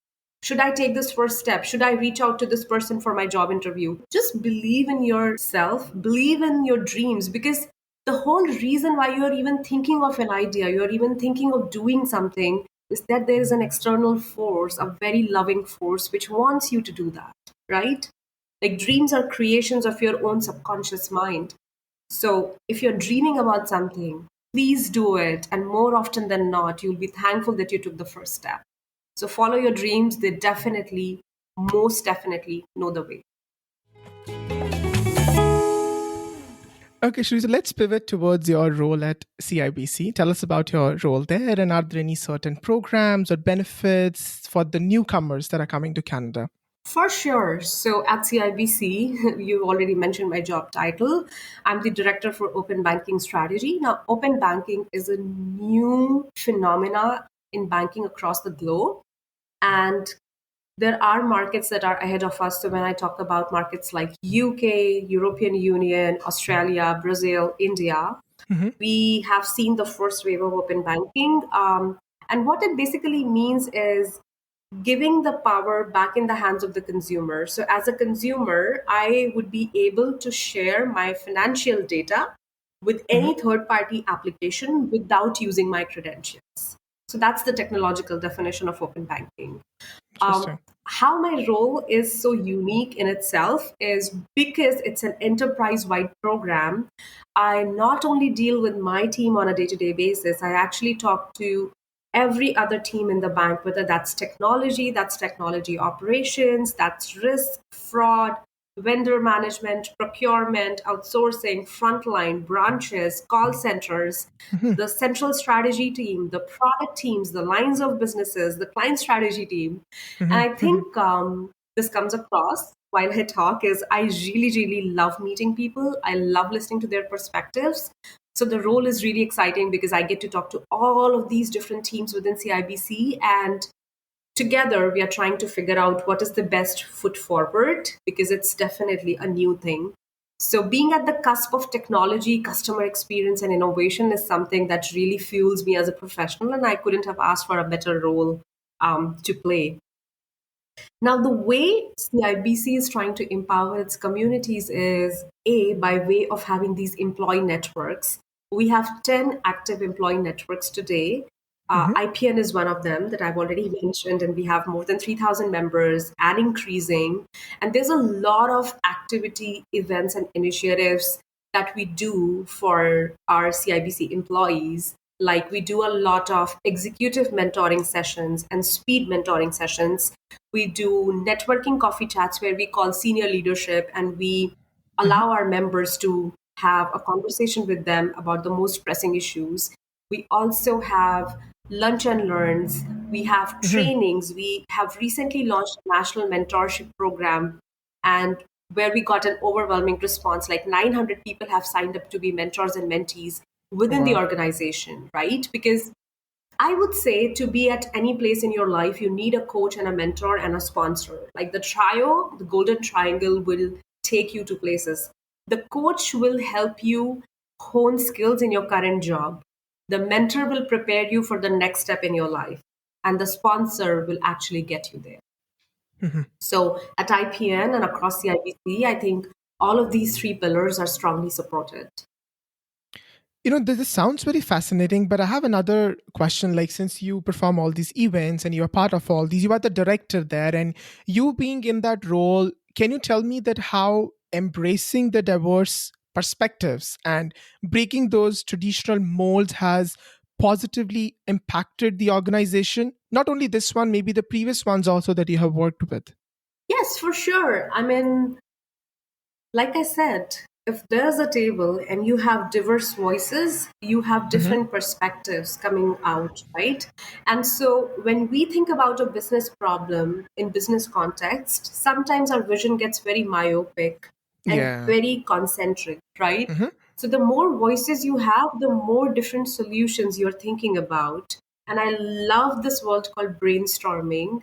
should I take this first step? Should I reach out to this person for my job interview? Just believe in yourself, believe in your dreams, because the whole reason why you're even thinking of an idea, you're even thinking of doing something, is that there is an external force, a very loving force, which wants you to do that, right? Like, dreams are creations of your own subconscious mind. So if you're dreaming about something, please do it. And more often than not, you'll be thankful that you took the first step. So follow your dreams. They definitely, most definitely know the way. Okay, Shruti, so let's pivot towards your role at CIBC. Tell us about your role there, and are there any certain programs or benefits for the newcomers that are coming to Canada? For sure. So at CIBC, you already mentioned my job title. I'm the Director for Open Banking Strategy. Now, open banking is a new phenomena in banking across the globe. And there are markets that are ahead of us. So when I talk about markets like UK, European Union, Australia, Brazil, India, Hmm. we have seen the first wave of open banking. And what it basically means is giving the power back in the hands of the consumer. So as a consumer, I would be able to share my financial data with Hmm. any third party application without using my credentials. So that's the technological definition of open banking. Um, Interesting. how my role is so unique in itself is because it's an enterprise wide program. I not only deal with my team on a day to day basis, I actually talk to every other team in the bank, whether that's technology operations, that's risk, fraud, vendor management, procurement, outsourcing, frontline, branches, call centers, Hmm. the central strategy team, the product teams, the lines of businesses, the client strategy team. Hmm. And I Hmm. think this comes across while I talk is I really, really love meeting people. I love listening to their perspectives. So the role is really exciting because I get to talk to all of these different teams within CIBC, and together we are trying to figure out what is the best foot forward, because it's definitely a new thing. So being at the cusp of technology, customer experience, and innovation is something that really fuels me as a professional, and I couldn't have asked for a better role to play. Now, the way CIBC is trying to empower its communities is A, by way of having these employee networks. We have 10 active employee networks today. Hmm. IPN is one of them that I've already mentioned, and we have more than 3,000 members and increasing. And there's a lot of activity, events, and initiatives that we do for our CIBC employees. Like we do a lot of executive mentoring sessions and speed mentoring sessions. We do networking coffee chats where we call senior leadership and we Hmm. allow our members to have a conversation with them about the most pressing issues. We also have lunch and learns. We have Hmm. trainings. We have recently launched a national mentorship program, and where we got an overwhelming response. Like 900 people have signed up to be mentors and mentees within the Wow. organization, right? Because I would say to be at any place in your life, you need a coach and a mentor and a sponsor. Like the trio, the golden triangle will take you to places. The coach will help you hone skills in your current job. The mentor will prepare you for the next step in your life. And the sponsor will actually get you there. Hmm. So at IPN and across the IBC, I think all of these three pillars are strongly supported. This sounds very fascinating, but I have another question. Like, since you perform all these events and you're part of all these, you are the director there, and you being in that role, can you tell me that how embracing the diverse perspectives and breaking those traditional molds has positively impacted the organization? Not only this one, maybe the previous ones also that you have worked with. Yes, for sure. I mean, like I said, if there's a table and you have diverse voices, you have Hmm. different perspectives coming out, right? And so when we think about a business problem in business context, sometimes our vision gets very myopic and Yeah. very concentric, right? Hmm. So the more voices you have, the more different solutions you're thinking about. And I love this word called brainstorming.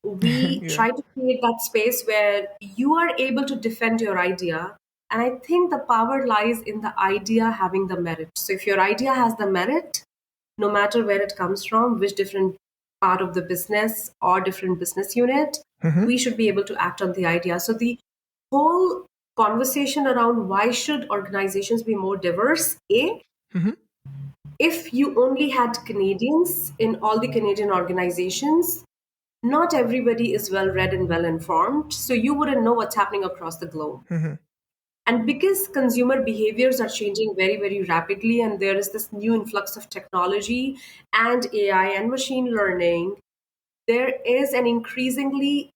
We Yeah. try to create that space where you are able to defend your idea. And I think the power lies in the idea having the merit. So if your idea has the merit, no matter where it comes from, which different part of the business or different business unit, Hmm. we should be able to act on the idea. So the whole conversation around why should organizations be more diverse, A, Hmm. if you only had Canadians in all the Canadian organizations, not everybody is well read and well informed, so you wouldn't know what's happening across the globe. Hmm. And because consumer behaviors are changing very, very rapidly, and there is this new influx of technology and AI and machine learning, there is an increasingly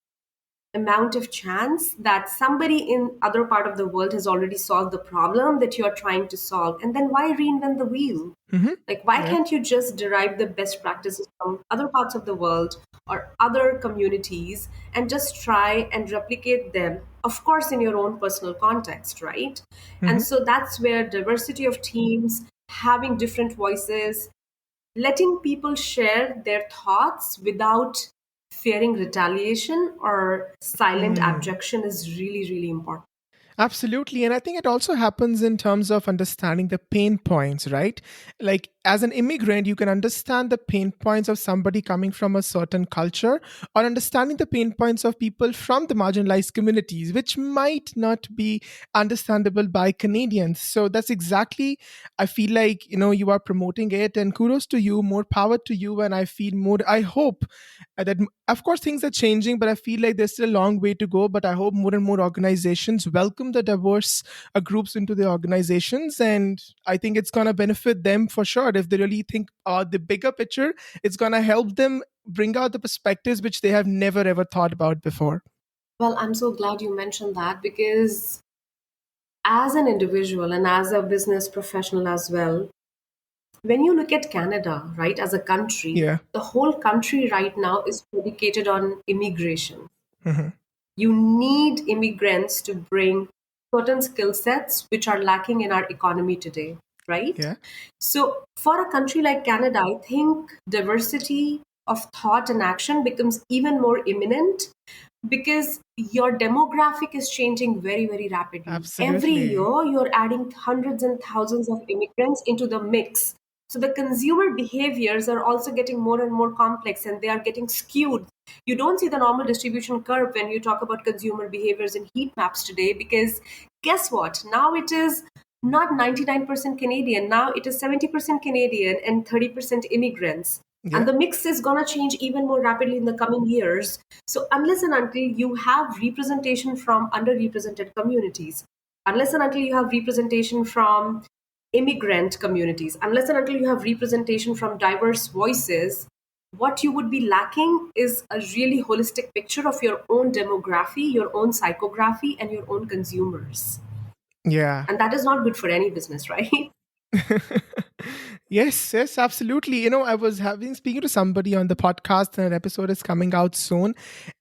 amount of chance that somebody in other part of the world has already solved the problem that you are trying to solve. And then why reinvent the wheel? Hmm. Like, why Yeah. can't you just derive the best practices from other parts of the world or other communities and just try and replicate them, of course, in your own personal context, right? And Hmm. so that's where diversity of teams, having different voices, letting people share their thoughts without fearing retaliation or silent abjection is really, really important. Absolutely. And I think it also happens in terms of understanding the pain points, right? Like, as an immigrant, you can understand the pain points of somebody coming from a certain culture or understanding the pain points of people from the marginalized communities, which might not be understandable by Canadians. So that's exactly, I feel like, you are promoting it, and kudos to you, more power to you. And I feel more, I hope that, of course, things are changing, but I feel like there's still a long way to go. But I hope more and more organizations welcome the diverse groups into the organizations, and I think it's going to benefit them for sure. If they really think the bigger picture, it's going to help them bring out the perspectives which they have never ever thought about before. Well, I'm so glad you mentioned that because as an individual and as a business professional as well, when you look at Canada, right, as a country, Yeah. the whole country right now is predicated on immigration. Hmm. You need immigrants to bring certain skill sets which are lacking in our economy today, right? Yeah. So, for a country like Canada, I think diversity of thought and action becomes even more imminent because your demographic is changing very, very rapidly. Every Absolutely. year, you're adding hundreds and thousands of immigrants into the mix. So the consumer behaviors are also getting more and more complex, and they are getting skewed. You don't see the normal distribution curve when you talk about consumer behaviors in heat maps today, because guess what? Now it is not 99% Canadian. Now it is 70% Canadian and 30% immigrants. And Yeah. the mix is going to change even more rapidly in the coming years. So, unless and until you have representation from underrepresented communities, unless and until you have representation from immigrant communities, unless and until you have representation from diverse voices, what you would be lacking is a really holistic picture of your own demography, your own psychography, and your own consumers. Yeah. And that is not good for any business, right? Yes, yes, absolutely. I was having speaking to somebody on the podcast, and an episode is coming out soon.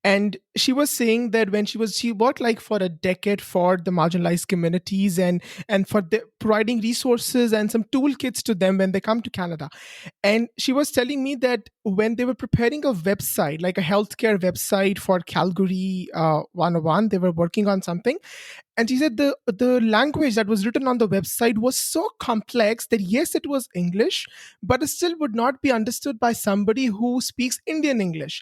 And she was saying that when she worked like for a decade for the marginalized communities, and for providing resources and some toolkits to them when they come to Canada. And she was telling me that when they were preparing a website, like a healthcare website for Calgary 101, they were working on something. And she said the language that was written on the website was so complex that yes, it was English, but it still would not be understood by somebody who speaks Indian English.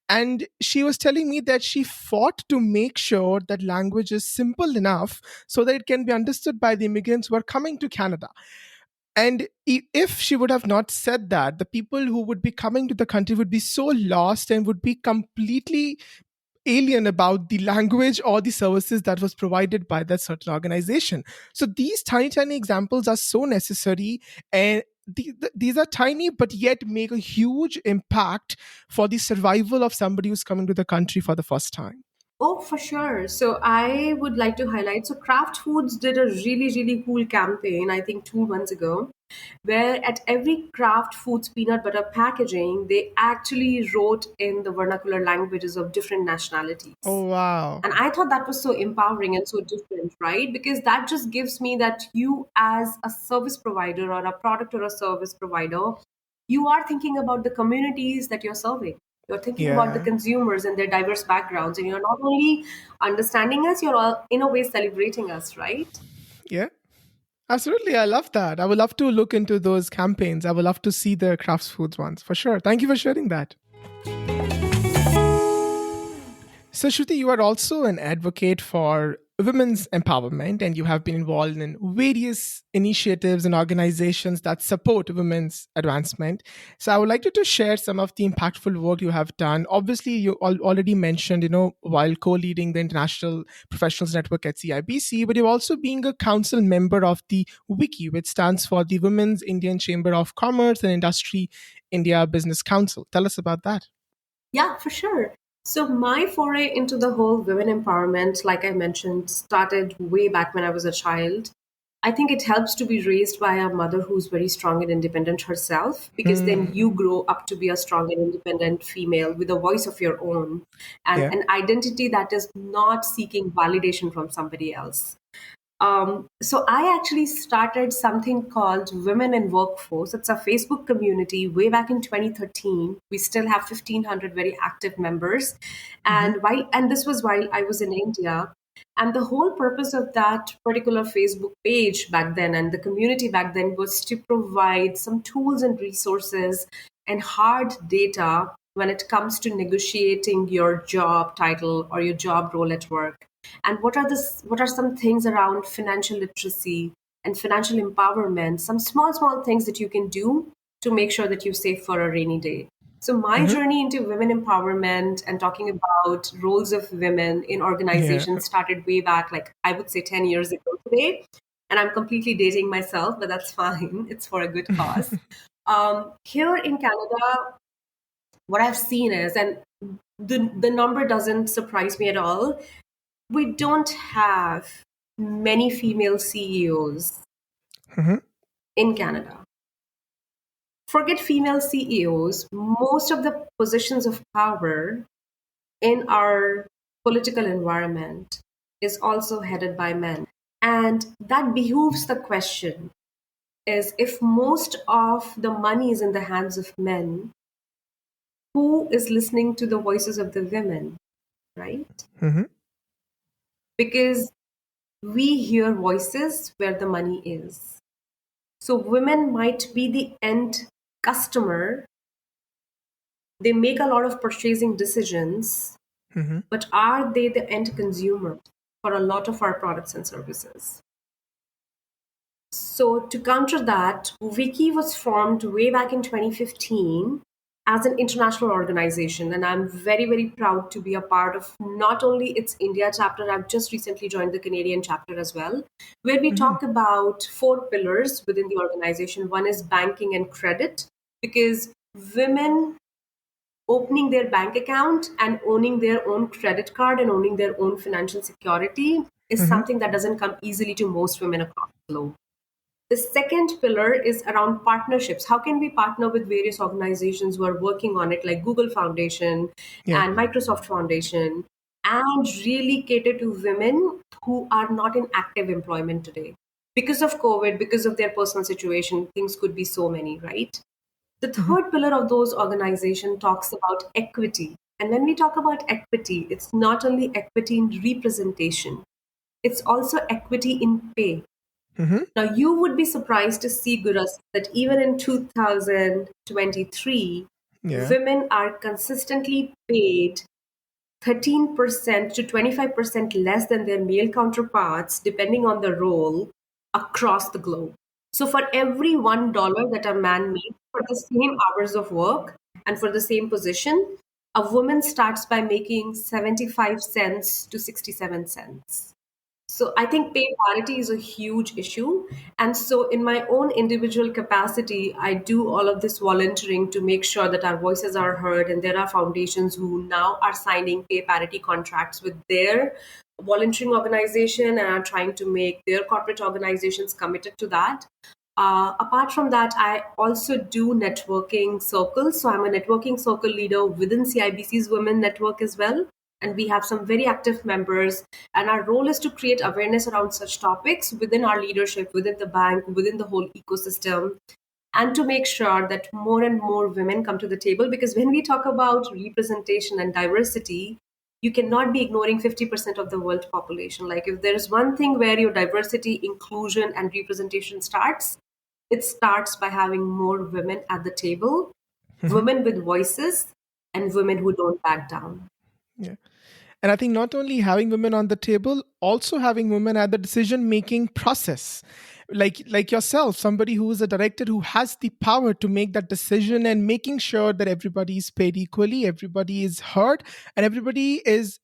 And she was telling me that she fought to make sure that language is simple enough so that it can be understood by the immigrants who are coming to Canada. And if she would have not said that, the people who would be coming to the country would be so lost and would be completely alien about the language or the services that was provided by that certain organization. So these tiny, tiny examples are so necessary. And these are tiny, but yet make a huge impact for the survival of somebody who's coming to the country for the first time. Oh, for sure. So I would like to highlight. So Kraft Foods did a really, really cool campaign, I think 2 months ago, where at every Kraft Foods peanut butter packaging, they actually wrote in the vernacular languages of different nationalities. Oh, wow. And I thought that was so empowering and so different, right? Because that just gives me that you, as a service provider or a product or a service provider, you are thinking about the communities that you're serving. You're thinking about the Yeah. consumers and their diverse backgrounds. And you're not only understanding us, you're all, in a way, celebrating us, right? Yeah. Absolutely. I love that. I would love to look into those campaigns. I would love to see the Crafts Foods ones for sure. Thank you for sharing that. So, Shruti, you are also an advocate for women's empowerment, and you have been involved in various initiatives and organizations that support women's advancement. So, I would like you to share some of the impactful work you have done. Obviously, you already mentioned, while co leading the International Professionals Network at CIBC, but you're also being a council member of the WICI, which stands for the Women's Indian Chamber of Commerce and Industry India Business Council. Tell us about that. Yeah, for sure. So my foray into the whole women empowerment, like I mentioned, started way back when I was a child. I think it helps to be raised by a mother who's very strong and independent herself, because then you Hmm. grow up to be a strong and independent female with a voice of your own and Yeah. an identity that is not seeking validation from somebody else. So I actually started something called Women in Workforce. It's a Facebook community way back in 2013. We still have 1,500 very active members, Hmm. and this was while I was in India. And the whole purpose of that particular Facebook page back then and the community back then was to provide some tools and resources and hard data when it comes to negotiating your job title or your job role at work. And what are some things around financial literacy and financial empowerment, some small things that you can do to make sure that you save for a rainy day. So my Hmm. journey into women empowerment and talking about roles of women in Yeah. organizations started way back, like I would say 10 years ago today. And I'm completely dating myself, but that's fine. It's for a good cause. Here in Canada, what I've seen is, and the number doesn't surprise me at all, we don't have many female CEOs Hmm. in Canada. Forget female CEOs, most of the positions of power in our political environment is also headed by men. And that behooves the question is, if most of the money is in the hands of men, who is listening to the voices of the women, right? Hmm. Because we hear voices where the money is. So women might be the end customer. They make a lot of purchasing decisions, Mm-hmm. but are they the end consumer for a lot of our products and services? So, to counter that, Wiki was formed way back in 2015 as an international organization, and I'm very, very proud to be a part of not only its India chapter, I've just recently joined the Canadian chapter as well, where we Mm-hmm. talk about four pillars within the organization. One is banking and credit, because women opening their bank account and owning their own credit card and owning their own financial security is Mm-hmm. something that doesn't come easily to most women across the globe. The second pillar is around partnerships. How can we partner with various organizations who are working on it, like Google Foundation Yeah. and Microsoft Foundation, and really cater to women who are not in active employment today? Because of COVID, because of their personal situation, things could be so many, right? The Mm-hmm. third pillar of those organization talks about equity. And when we talk about equity, it's not only equity in representation, it's also equity in pay. Mm-hmm. Now, you would be surprised to see, Guras, that even in 2023, Yeah. women are consistently paid 13% to 25% less than their male counterparts, depending on the role, across the globe. So, for every $1 that a man makes for the same hours of work and for the same position, a woman starts by making 75 cents to 67 cents. So I think pay parity is a huge issue. And so in my own individual capacity, I do all of this volunteering to make sure that our voices are heard. And there are foundations who now are signing pay parity contracts with their volunteering organization and are trying to make their corporate organizations committed to that. Apart from that, I also do networking circles. So I'm a networking circle leader within CIBC's Women Network as well. And we have some very active members. And our role is to create awareness around such topics within our leadership, within the bank, within the whole ecosystem, and to make sure that more and more women come to the table. Because when we talk about representation and diversity, you cannot be ignoring 50% of the world population. Like, if there's one thing where your diversity, inclusion, and representation starts, it starts by having more women at the table, Mm-hmm. women with voices, and women who don't back down. Yeah. And I think not only having women on the table, also having women at the decision making process. Like yourself, somebody who is a director who has the power to make that decision and making sure that everybody is paid equally, everybody is heard, and everybody is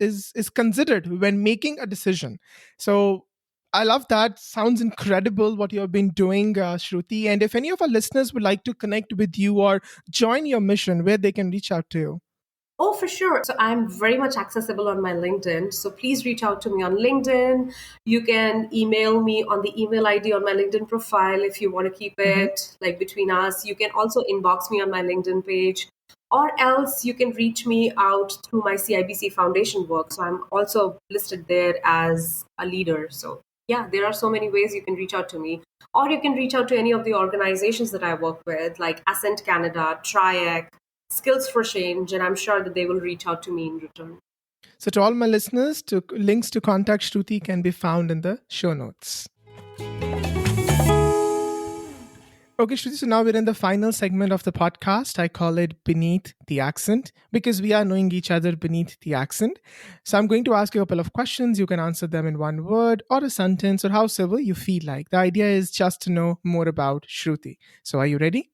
considered when making a decision. So I love that. Sounds incredible what you have been doing, Shruti. And if any of our listeners would like to connect with you or join your mission, where they can reach out to you. Oh, for sure. So I'm very much accessible on my LinkedIn. So please reach out to me on LinkedIn. You can email me on the email ID on my LinkedIn profile if you want to keep Mm-hmm. it like between us. You can also inbox me on my LinkedIn page, or else you can reach me out through my CIBC Foundation work. So I'm also listed there as a leader. So yeah, there are so many ways you can reach out to me. Or you can reach out to any of the organizations that I work with, like Ascent Canada, Triac, Skills for Change, and I'm sure that they will reach out to me in return. So, to all my listeners, links to contact Shruti can be found in the show notes. Okay, Shruti, so now we're in the final segment of the podcast. I call it Beneath the Accent because we are knowing each other beneath the accent. So, I'm going to ask you a couple of questions. You can answer them in one word or a sentence or however you feel like. The idea is just to know more about Shruti. So, are you ready?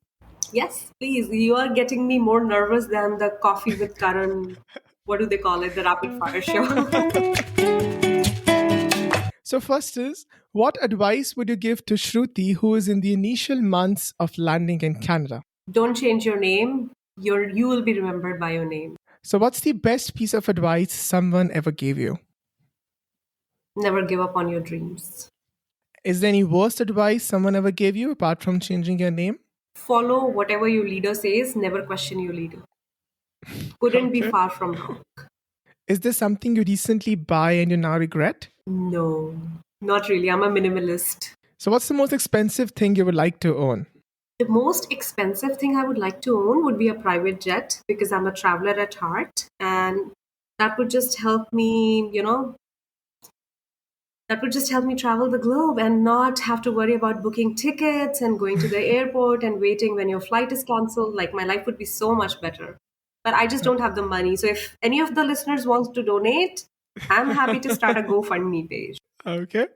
Yes, please. You are getting me more nervous than the coffee with Karan. What do they call it? The rapid fire show. So, first is what advice would you give to Shruti, who is in the initial months of landing in Canada? Don't change your name. You will be remembered by your name. So, what's the best piece of advice someone ever gave you? Never give up on your dreams. Is there any worst advice someone ever gave you apart from changing your name? Follow whatever your leader says. Never question your leader. Couldn't be Okay. far from wrong. Is there something you recently buy and you now regret? No, not really. I'm a minimalist. So, what's the most expensive thing you would like to own? The most expensive thing I would like to own would be a private jet because I'm a traveler at heart. And that would just help me, That would just help me travel the globe and not have to worry about booking tickets and going to the airport and waiting when your flight is canceled. Like, my life would be so much better. But I just don't have the money. So if any of the listeners wants to donate, I'm happy to start a GoFundMe page. Okay.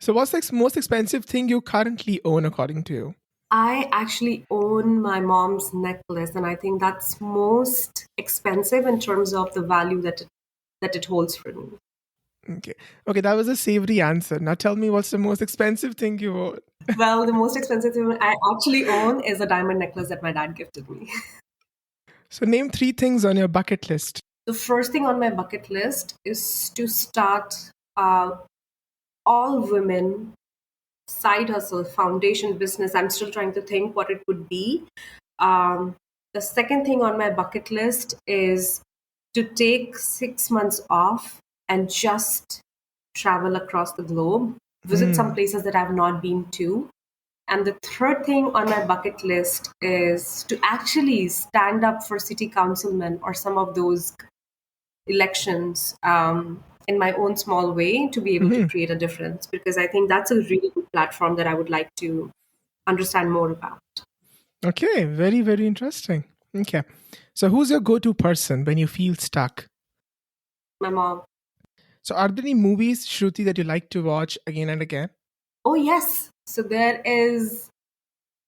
So what's the most expensive thing you currently own according to you? I actually own my mom's necklace, and I think that's most expensive in terms of the value that it holds for me. Okay. Okay, that was a savory answer. Now tell me what's the most expensive thing you own? Well, the most expensive thing I actually own is a diamond necklace that my dad gifted me. So name 3 things on your bucket list. The first thing on my bucket list is to start all women side hustle, foundation business. I'm still trying to think what it would be. The second thing on my bucket list is to take 6 months off and just travel across the globe, visit some places that I've not been to. And the third thing on my bucket list is to actually stand up for city councilmen or some of those elections in my own small way to be able to create a difference, because I think that's a really good platform that I would like to understand more about. Okay, very, very interesting. Okay. So who's your go-to person when you feel stuck? My mom. So are there any movies, Shruti, that you like to watch again and again? Oh, yes. So there is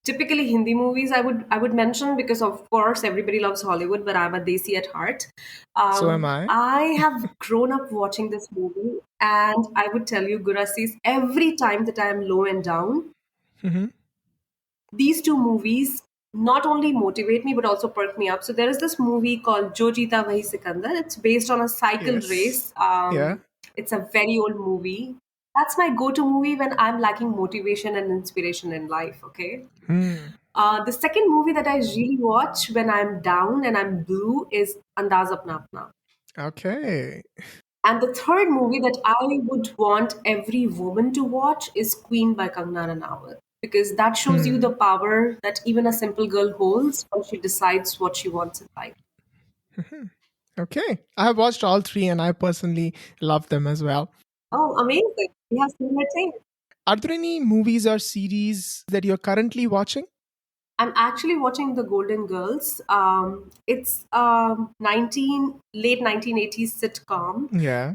typically Hindi movies I would mention, because of course everybody loves Hollywood, but I'm a desi at heart. So am I. I have grown up watching this movie, and I would tell you, Gurasis, every time that I am low and down, Mm-hmm. these two movies not only motivate me but also perk me up. So there is this movie called Jo Jeeta Wahi Sikandar. It's based on a cycle Yes. race. Yeah. It's a very old movie. That's my go-to movie when I'm lacking motivation and inspiration in life. Okay. The second movie that I really watch when I'm down and I'm blue is Andaz Apna Apna. Okay. And the third movie that I would want every woman to watch is Queen by Kangana Ranaut, because that shows you the power that even a simple girl holds when she decides what she wants in life. Okay. I have watched all 3 and I personally love them as well. Oh, amazing. We have similar things. Are there any movies or series that you're currently watching? I'm actually watching The Golden Girls. It's late 1980s sitcom Yeah.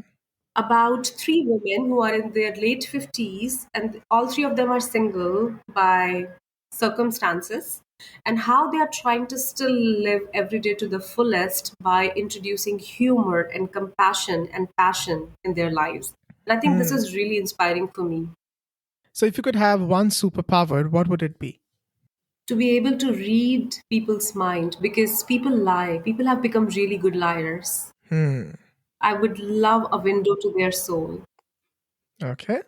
about 3 women who are in their late 50s, and all 3 of them are single by circumstances, and how they are trying to still live every day to the fullest by introducing humor and compassion and passion in their lives. And I think this is really inspiring for me. So if you could have one superpower, what would it be? To be able to read people's mind, because people lie. People have become really good liars. I would love a window to their soul. Okay.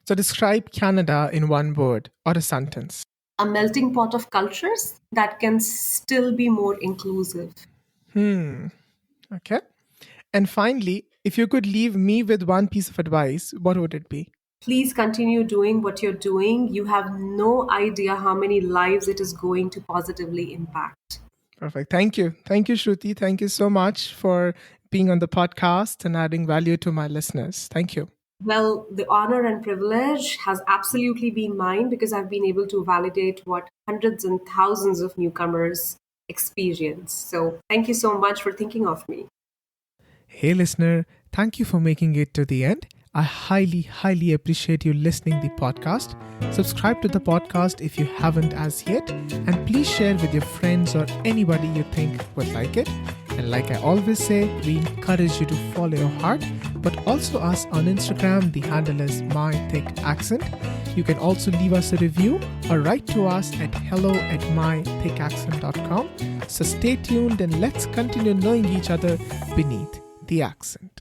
So describe Canada in one word or a sentence. A melting pot of cultures that can still be more inclusive. Okay. And finally, if you could leave me with one piece of advice, what would it be? Please continue doing what you're doing. You have no idea how many lives it is going to positively impact. Perfect. Thank you. Thank you, Shruti. Thank you so much for being on the podcast and adding value to my listeners. Thank you. Well, the honor and privilege has absolutely been mine, because I've been able to validate what hundreds and thousands of newcomers experience. So thank you so much for thinking of me. Hey, listener, thank you for making it to the end. I highly, highly appreciate you listening the podcast. Subscribe to the podcast if you haven't as yet, and please share with your friends or anybody you think would like it. And like I always say, we encourage you to follow your heart, but also us on Instagram. The handle is mythicaccent. You can also leave us a review or write to us at hello@mythicaccent.com. So stay tuned and let's continue knowing each other beneath the accent.